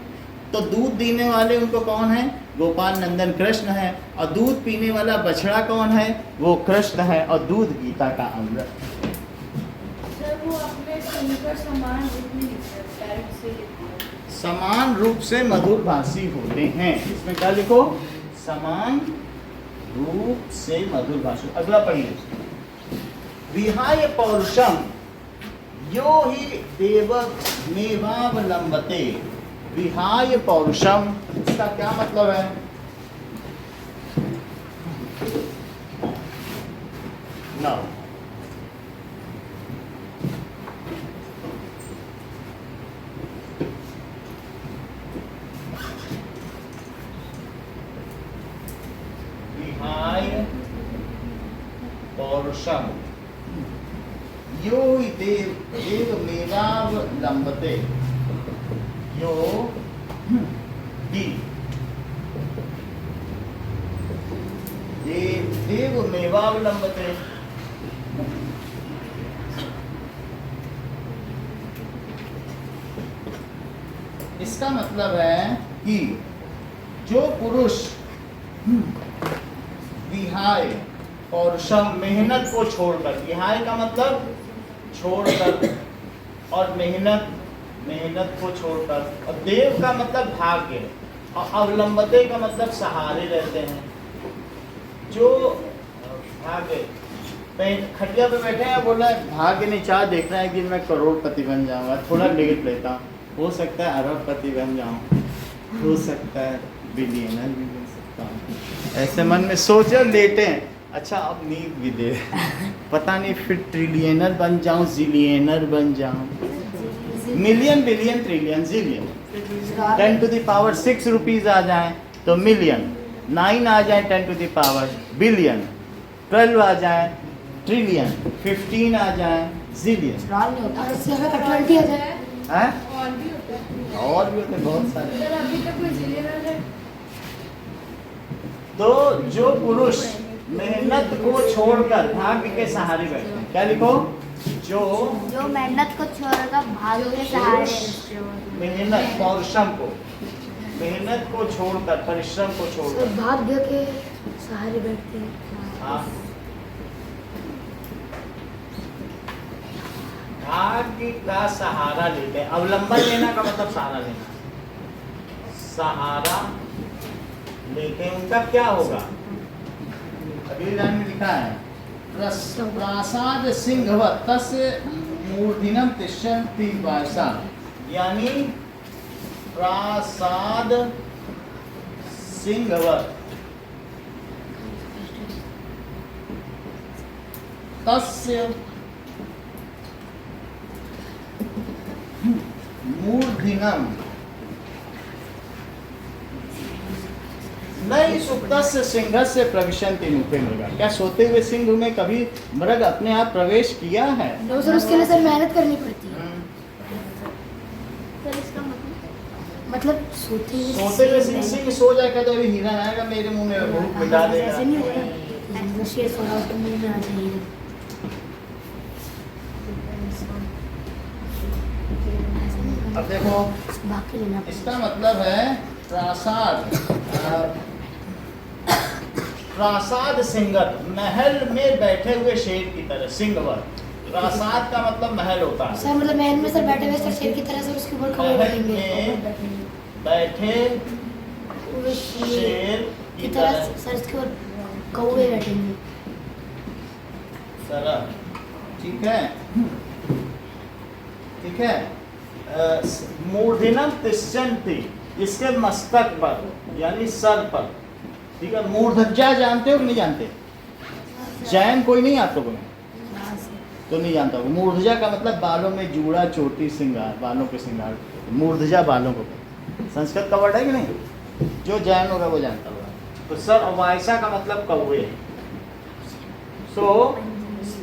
तो दूध देने वाले उनको कौन है? गोपाल नंदन कृष्ण है। और दूध पीने वाला बछड़ा कौन है? वो कृष्ण है। और दूध गीता का अमृत। सर वो अपने सुनकर समान रूप में लिखते हैं, डायरेक्ट से लिखते हैं। समान रूप से मधुर भाषी होते हैं। इसमें क्या लिखो? समान रूप से मधुर भाषी। अगला पढ़िए। विहाय पौरुषम यो ही देवमेवावलंबते। विहाय पौरुषम, इसका क्या मतलब है? ना पौरुषम यो हि देवमेवावलंबते। यो हि देव मेवावलंबते। इसका मतलब है कि जो पुरुष विहाय पौरुषम मेहनत को छोड़कर, विहाय का मतलब छोड़कर, और मेहनत को छोड़कर, और देव का मतलब भाग्य, और अवलंबते का मतलब सहारे रहते हैं। जो भाग्य खटिया पे बैठे हैं, बोला भाग्य ने चाह देख रहा है कि मैं करोड़पति बन जाऊंगा, थोड़ा लेट लेता हूँ, हो सकता है अरबपति बन जाऊं, हो सकता है बिलियनर भी बन सकता हूँ, ऐसे मन में सोचे और लेटे हैं। अच्छा अब नींद भी दे पता नहीं फिर ट्रिलियनर बन जाऊं, जिलियनर बन जाऊं, million billion trillion zillion, 10 to the power 6 rupees आ जाए तो मिलियन, 9 आ जाए 10 to the power बिलियन, 12 आ जाए ट्रिलियन, 15 आ जाए जिलियन। और इससे अगर 20 आ जाए हैं? और भी होता है। और भी होते हैं बहुत सारे। सर अभी तक कोई जिलेनर है? तो जो पुरुष मेहनत को छोड़कर भाग्य के सहारे बैठे हैं, क्या लिखो? जो मेहनत को छोड़कर भाग्य के सहारे, मेहनत पौरुषम को, मेहनत को छोड़कर, परिश्रम को छोड़कर, भाग्य के सहारे बैठते हैं। हाँ, भाग्य का सहारा लेते हैं। अवलंबन लेना का मतलब सहारा लेना, सहारा लेते हैं। उनका क्या होगा? अगली लाइन में लिखा है प्रासाद सिंहवत तस्य मूर्धन्यम तिष्ठन्ति वायसा, यानी प्रासाद सिंहवत तस्य मूर्धन्यम, नहीं सुप्तस्य सिंहस्य प्रविशन्ति मुखे मृगा। क्या सोते हुए सिंह में कभी मृग अपने आप प्रवेश किया है? तो सर उसके लिए सर मेहनत करनी पड़ती है। सर इसका मतलब सोते हुए सिंह सो जाएगा तो अभी हिरन आएगा मेरे मुंह में भूख मिटा देगा। ऐसे नहीं होता, शेर सो रहा उसको मुंह में आ जाएगा। अब देखो बाकी लेना इसका मतलब है प्रासाद सिंगत, महल में बैठे हुए शेर की तरह। सिंहवत, प्रासाद का मतलब महल होता है। सर मतलब महल में सर बैठे हुए सर शेर की तरह से उसके ऊपर कौवे महल बैठेंगे में बैठे शेर की तरह सर इसके ऊपर कौवे बैठेंगे। सरल, ठीक है, ठीक है। मूर्धन्यम तिष्ठन्ति, इसके मस्तक पर यानी सर पर, ठीक है। मूर्धजा जानते हो कि नहीं जानते? जैन कोई नहीं आता को तो नहीं जानता होगा। मूर्धजा का मतलब बालों में जूड़ा, चोटी, श्रृंगार, बालों के श्रृंगार, मूर्धजा बालों को। संस्कृत का वर्ड है कि नहीं? जो जैन होगा वो जानता होगा। तो सर और वायसा का मतलब कौवे। सो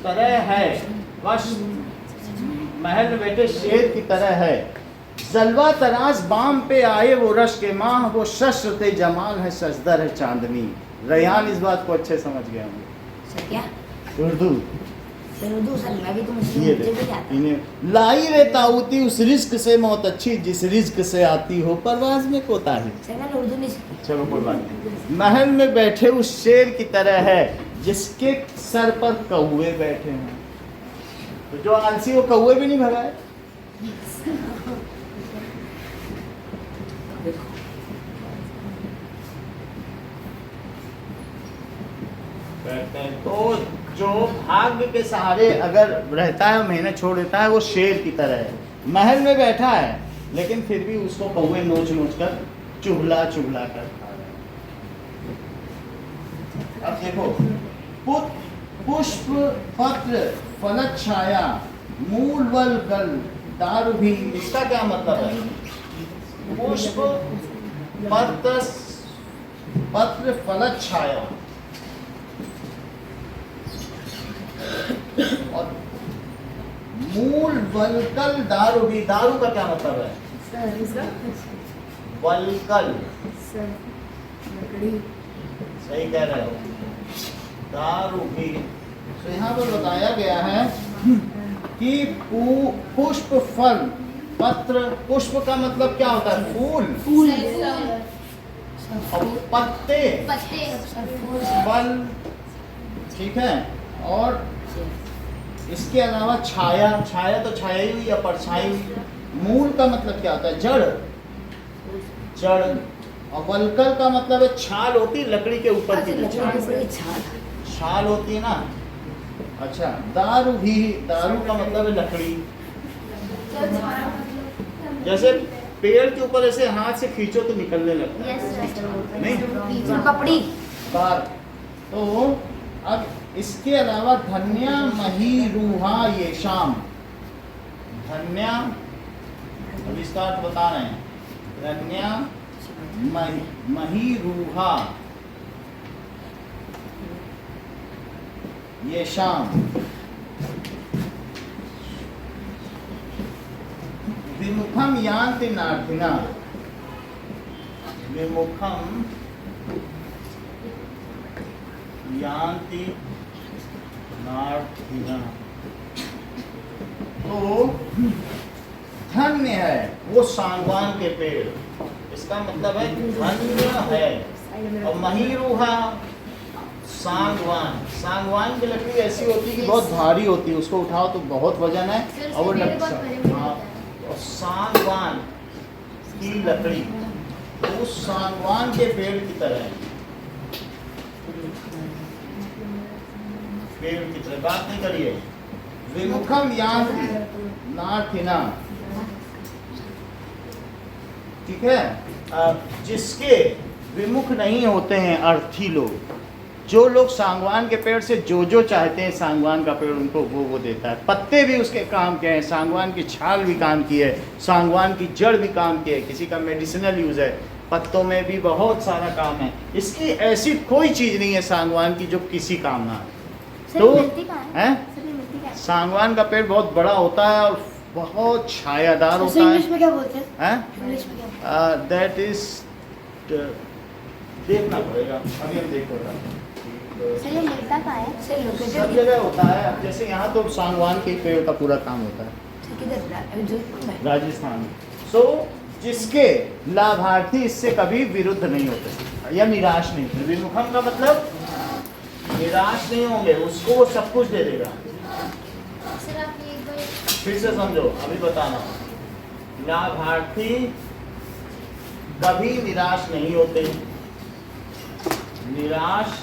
तरह है, बस महल में बैठे शेर की तरह है। जलवा तराज बाम पे आए वो रश के माह, वो शस्त्र थे जमाल है सजदर है चांदनी। रयान इस बात को अच्छे समझ गया होंगे। सर क्या? उर्दू सर मैं भी तो ये इन्हें लाई रे ताऊती उस रिस्क से मौत अच्छी जिस रिस्क से आती हो परवाज में कोताही। सर मैंने उर्दू नहीं सीखी। चलो कोई बात नहीं। महल में बैठे उस शेर की तरह है जिसके सर पर कौवे बैठे हैं। तो जो आलसी वो कौवे भी नहीं भगाए। तो जो भाग्य के सहारे अगर रहता है, मेहनत छोड़ देता है, वो शेर की तरह है। महल में बैठा है लेकिन फिर भी उसको कौवे नोच नोच कर चुगला चुगला कर खा रहे हैं। अब देखो पुष्प पत्र फलत छाया मूल वल गल दारू भी, इसका क्या मतलब है? पुष्प पत्र फलत छाया और मूल वलकल दारू भी। दारू का क्या मतलब है? वलकल, सर लकड़ी। सही कह रहे हो। दारुही। तो यहाँ पर बताया गया है कि पुष्प, फल, पत्र। पुष्प का मतलब क्या होता है? फूल। और पत्ते, फल, ठीक है। और इसके अलावा छाया, छाया तो छाया हुई या परछाई हुई। मूल का मतलब क्या होता है? जड़, जड़। और वल्कल का मतलब है छाल होती है लकड़ी के ऊपर की जो छाल होती है ना। अच्छा, दारू भी, दारू का मतलब है लकड़ी। जैसे पेड़ के ऊपर ऐसे हाथ से खींचो तो निकलने लगता है, नहीं कपड़ी। बार। तो अब इसके अलावा धन्या मही रूहा ये शाम। धन्या, अब इसका अर्थ बता रहे हैं। धन्या मही रूहा ये शाम। विमुखम यान्ति नार्थिना। विमुखम यान्ति नार्थिना। तो धन्य है वो सागवान के पेड़, इसका मतलब है धन्य है। और महीरूहा सागवान, सागवान की लकड़ी ऐसी होती है कि बहुत भारी होती है, उसको उठाओ तो बहुत वजन है और वो हाँ। और सागवान की लकड़ी तो उस सागवान के पेड़ की तरह, पेड़ की तरह। बात नहीं करिए। विमुखम यान्ति नार्थिना, ठीक है। जिसके विमुख नहीं होते हैं अर्थी लोग, जो लोग सागवान के पेड़ से जो चाहते हैं सागवान का पेड़ उनको वो देता है। पत्ते भी उसके काम के हैं, सागवान की छाल भी काम की है, सागवान की जड़ भी काम की है, किसी का मेडिसिनल यूज है। पत्तों में भी बहुत सारा काम है। इसकी ऐसी कोई चीज नहीं है सागवान की जो किसी काम ना आए। तो है सागवान का पेड़ बहुत बड़ा होता है और बहुत छायादार होता है। इंग्लिश में क्या बोलते हैं? इंग्लिश में क्या? दैट इज देखना पड़ेगा, अभी हम देख रहे हैं। सर ये मिलता कहाँ है? सब जगह होता है। अब जैसे यहाँ तो सागवान के पेड़ का पूरा काम होता है राजस्थान में। सो जिसके लाभार्थी इससे कभी विरुद्ध नहीं होते या निराश नहीं होते। विमुखम का मतलब निराश नहीं होंगे, उसको वो सब कुछ दे देगा। सर आप ये एक बार फिर से समझो, अभी बताना। लाभार्थी कभी निराश नहीं होते, निराश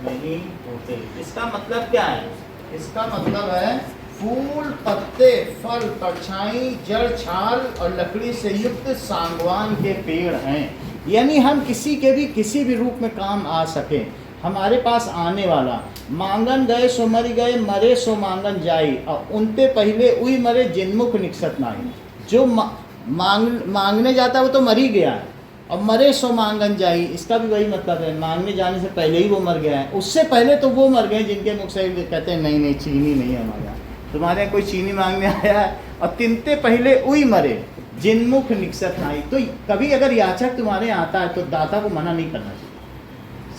नहीं होते। इसका मतलब क्या है? इसका मतलब है फूल, पत्ते, फल, परछाई, जड़, छाल और लकड़ी से युक्त सागवान के पेड़ हैं। यानी हम किसी के भी किसी भी रूप में काम आ सके। हमारे पास आने वाला मांगन गए सो मर गए, मरे सो मांगन जाई, और उनते पहले उई मरे जिनमुख निकसत नाई। जो मांगने जाता है वो तो मर ही गया है, और मरे सो मांगन जाई, इसका भी वही मतलब है। मांगने जाने से पहले ही वो मर गया है। उससे पहले तो वो मर गए जिनके मुख से कहते हैं नहीं नहीं चीनी नहीं है हमारे यहाँ, तुम्हारे यहाँ कोई चीनी मांगने आया है। और तिनते पहले उई मरे जिनमुख निकसत नाई। तो कभी अगर याचक तुम्हारे यहाँ आता है तो दाता को मना नहीं करना चाहिए।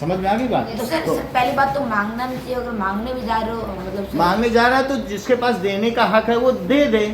समझ में आ गई बात? तो सर पहली बात तो मांगना नहीं चाहिए। अगर मांगने भी जा रहे हो मतलब मांगने जा रहा है तो जिसके पास देने का हक है वो दे दे।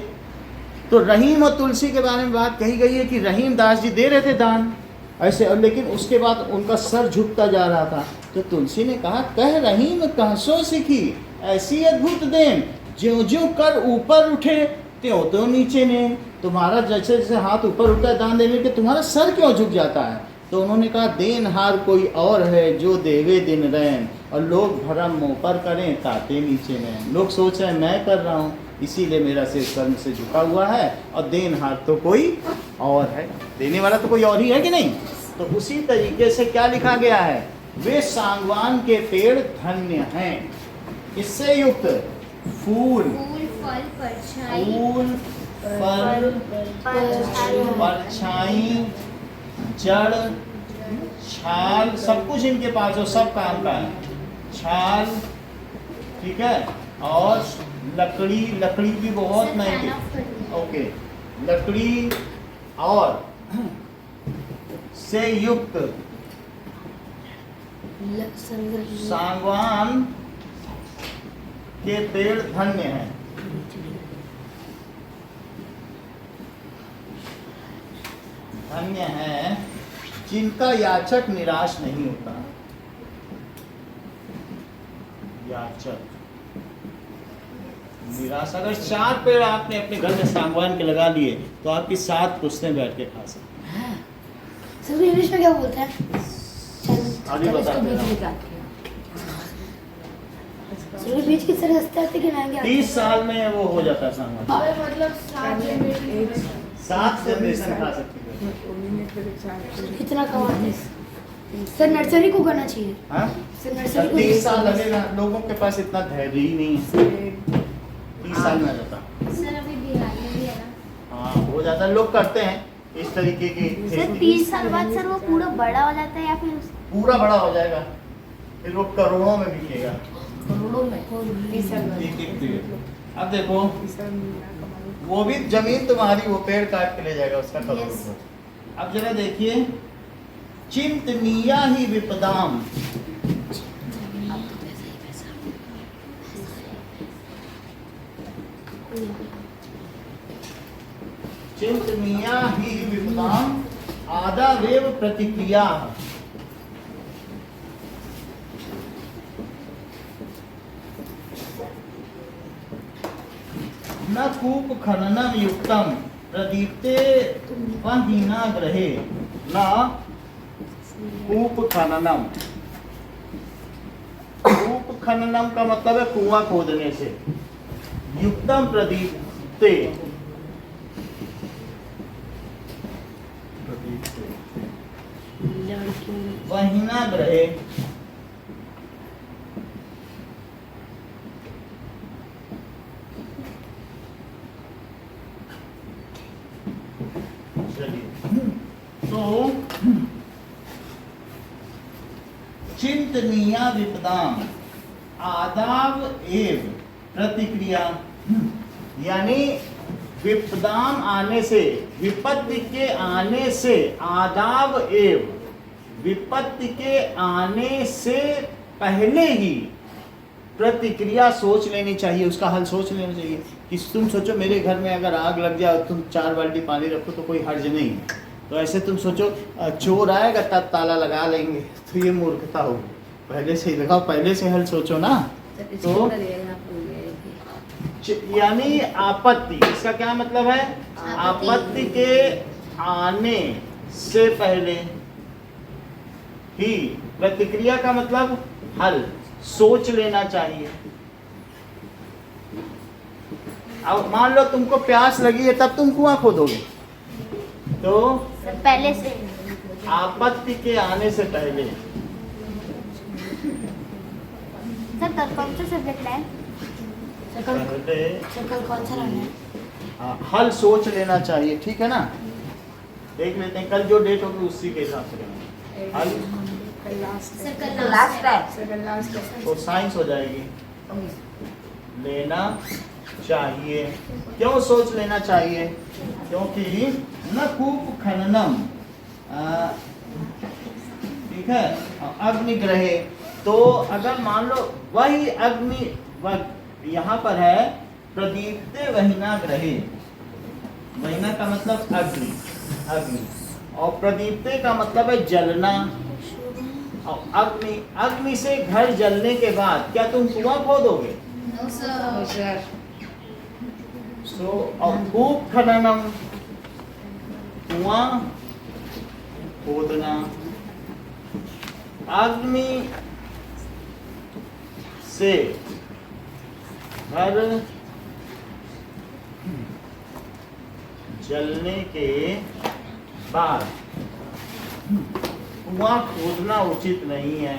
तो रहीम और तुलसी के बारे में बात कही गई है कि रहीम दास जी दे रहे थे दान ऐसे, और लेकिन उसके बाद उनका सर झुकता जा रहा था। तो तुलसी ने कहा कह रहीम कहसो सीखी ऐसी अद्भुत देन, ज्यों ज्यों कर ऊपर उठे त्यों त्यों नीचे ने। तुम्हारा जैसे जैसे हाथ ऊपर उठता है दान देने के, तुम्हारा सर क्यों झुक जाता है? तो उन्होंने कहा देनहार कोई और है जो देवे दिन रैन, और लोग भरम मुँह पर करें ताते नीचे नैन। लोग सोच रहे हैं मैं कर रहा हूँ इसीलिए मेरा सिर कर्म से झुका हुआ है, और देनहार तो कोई और है, देने वाला तो कोई और ही है कि नहीं। तो उसी तरीके से क्या लिखा गया है? वे सागवान के पेड़ धन्य हैं, इससे युक्त फूल, फल, परछाई, फूल, फल, परछाई, जड़, छाल, सब कुछ इनके पास हो, सब काम का है। छाल, ठीक है, और लकड़ी, लकड़ी भी बहुत महंगी। ओके, लकड़ी और से युक्त सागवान के पेड़ धन्य हैं। धन्य है जिनका याचक निराश नहीं होता। याचक निराश, अगर 4 पेड़ आपने अपने घर में सागवान के लगा लिए तो आपकी 7 पुश्तें बैठ के खा सकते हैं। सर इंग्लिश में क्या बोलते हैं? आगे बताते हैं। सर बीज किस तरह सस्ते आते कि महंगे आते 30 साल में वो हो जाता है सागवान। हमें मतलब 7 जनरेशन 7 जनरेशन खा सकते हैं। कितना कमाते हैं? सर नर्सरी को करना चाहिए। हाँ? सर नर्सरी को 30 साल लगेगा, लोगों के पास इतना धैर्य ही नहीं है। 30 साल में आ जाता। सर अभी बिहार में भी है ना। हाँ, हो जाता है, लोग करते हैं इस तरीके की सर खेती। 30 साल बाद सर वो पूरा बड़ा हो जाता है या फिर पूरा बड़ा हो जाएगा, फिर वो करोड़ों में बिकेगा। करोड़ों में एक पेड़। अब देखो, वो भी जमीन तुम्हारी, वो पेड़ काट के ले जाएगा उसका करोड़ Yes. रुपए। अब जरा देखिए, चिंतनीया ही विपदाम, चिंतनीया ही विपदाम आदावेव प्रतिक्रिया। न कूप खननम युक्तम प्रदीप्ते वहीना ग्रहे। न कूप खननम, कूप खननम का मतलब है कुआं खोदने से। युक्तम प्रदीप्ते, वहीना ग्रहे। तो चिंतनीया विपदाम आदाव एव प्रतिक्रिया, यानी विपदाम आने से, विपत्ति के आने से, आदाव एव विपत्ति के आने से पहले ही प्रतिक्रिया सोच लेनी चाहिए, उसका हल सोच लेना चाहिए। कि तुम सोचो मेरे घर में अगर आग लग जाए, तुम 4 बाल्टी पानी रखो तो कोई हर्ज नहीं है। तो ऐसे तुम सोचो चोर आएगा तब ताला लगा लेंगे, तो ये मूर्खता होगी। पहले से ही लगाओ, पहले से हल सोचो ना। तो यानी आपत्ति, इसका क्या मतलब है? आपत्ति के आने से पहले ही प्रतिक्रिया का मतलब हल सोच लेना चाहिए। अब मान लो तुमको प्यास लगी है, तब तुम कुआं खोदोगे, तो सर पहले से आपत्ति के आने से पहले। सर कल कौन सा सब्जेक्ट है? पहले कल कौन सा रहना है? हल सोच लेना चाहिए, ठीक है ना। देख लेते हैं कल जो डेट होगी उसी के हिसाब से करना हल। सर कल लास्ट है। तो साइंस हो जाएगी। लेना चाहिए, क्यों सोच लेना चाहिए? क्योंकि न कूप खननम, ठीक है, अग्निग्रहे। तो अगर मान लो वही अग्नि, यहाँ पर है प्रदीप्ते वहीना ग्रहे। वहीना का मतलब अग्नि, अग्नि, और प्रदीप्ते का मतलब है जलना। और अग्नि, अग्नि से घर जलने के बाद क्या तुम कुआं खोदोगे? No sir. सो और कूप खननम, कुआं खोदना। अग्नि से घर जलने के बाद कुआं खोदना उचित नहीं है।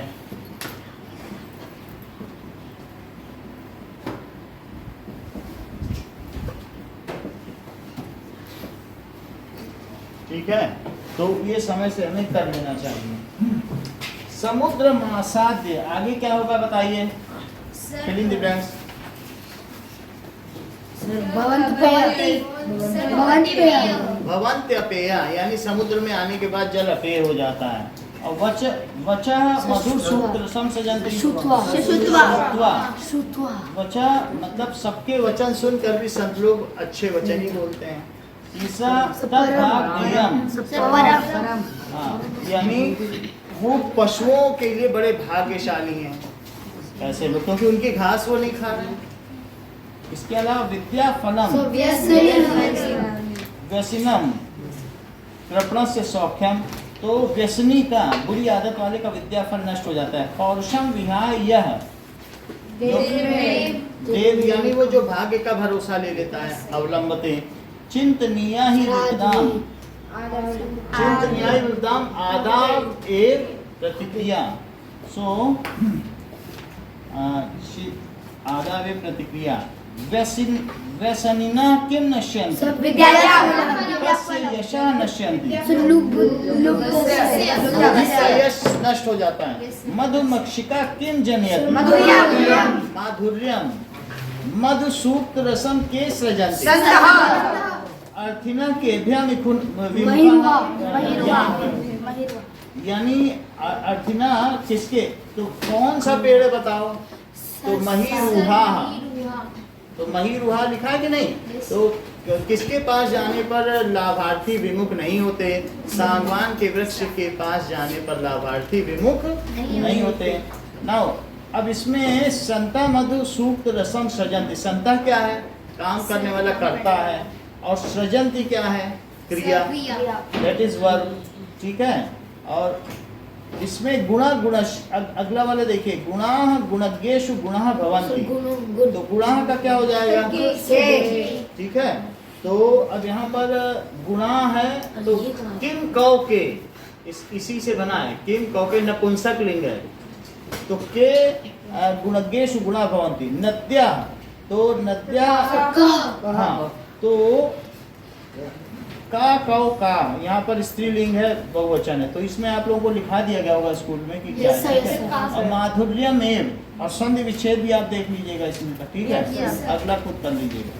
ठीक है, तो ये समय से हमें कर लेना चाहिए। समुद्र महासाध्य, आगे क्या होगा बताइए? Fill in the blanks. भवंत अपेय, यानी समुद्र में आने के बाद जल अपेय हो जाता है। और वचः मधुर सूत्र रसम सजंती शुत्वा। वचः मतलब सबके वचन सुनकर भी संत लोग अच्छे वचन ही बोलते हैं। ईसा तद्भाग्यम, हाँ, यानी वो पशुओं के लिए बड़े भाग्यशाली हैं ऐसे लोग, क्योंकि उनकी घास वो नहीं खा रहे। इसके अलावा विद्या फलम व्यसनम कृपणस्य सौख्यम, तो व्यसनी का, बुरी आदत वाले का विद्या फल नष्ट हो जाता है। पौरुषम विहाय यह देव, यानी वो जो भाग्य का भरोसा ले लेता है। अवलंबते चिंतनीय ही विद्याम, चिंतनीय ही विद्याम आदाब एव प्रतिक्रिया। सो आदाब एव प्रतिक्रिया। व्यसनिना किम नश्यन्ति, यशः नश्यन्ति, जिसका यश नष्ट हो जाता है। मधुमक्षिका किम जनयति, माधुर्यम, मधुसूक्त रसम के सृजन्ति, अर्थिना केभ्यः यानी अर्थिना किसके, तो कौन सा पेड़ है बताओ, तो महीरुहा, तो महीरुहा लिखा है कि नहीं, तो किसके पास जाने पर लाभार्थी विमुख नहीं होते, सागवान के वृक्ष के पास जाने पर लाभार्थी विमुख नहीं होते। नाउ अब इसमें संता मधु सूक्त रसम सृजंती, संता क्या है, काम करने वाला करता है, और सृजंती क्या है, क्रिया, दैट इज वर्ब, ठीक है। और इसमें गुणा गुणश, अगला वाला देखिए, गुणा गुणज्ञेषु गुणः भवन्ति, तो गुणः का क्या हो जाएगा, ठीक है। तो अब यहाँ पर गुणा है, तो किम कौ के, इसी से बना है, किम कौ के नपुंसक लिंग है, तो के गुणज्ञेषु गुणा भवन्ति। नद्या, तो नद्या, हाँ, तो का कौ का, यहाँ पर स्त्रीलिंग है, बहुवचन है, तो इसमें आप लोगों को लिखा दिया गया होगा स्कूल में कि क्या है। और माधुर्यम एव, और संधि विच्छेद भी आप देख लीजिएगा इसमें का, ठीक है। अगला खुद कर लीजिएगा।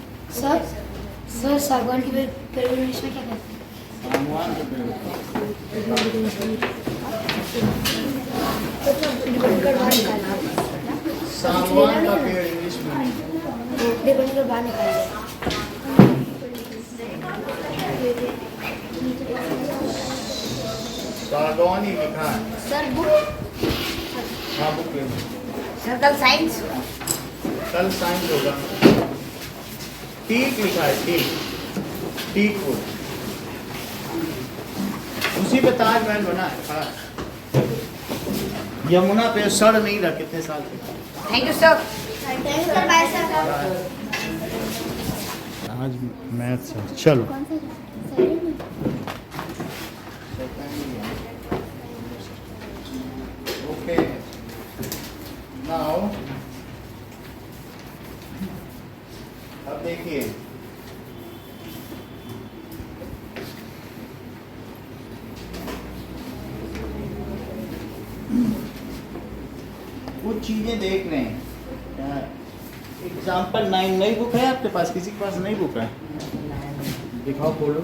सर सागवान के पेड़ को इंग्लिश में क्या कहते हैं, सागवान के पेड़, सागवान का पेड़ इंग्लिश में बाहर निकाल सागवानी लिखा है सर बुक, हाँ बुक ले लो। सर्कल साइंस, कल साइंस होगा। टीक लिखा है, टीक, टीक वो, उसी पे ताजमहल बना है, खड़ा है। यमुना पे सड़ नहीं रहा कितने साल से। Thank you sir. आज मैथ्स है, चलो। ओके, नाउ अब देखिए, कुछ चीजें देख रहे हैं। एग्जाम्पल 9 नई बुक है आपके पास, किसी के पास नई बुक है, दिखाओ खोलो।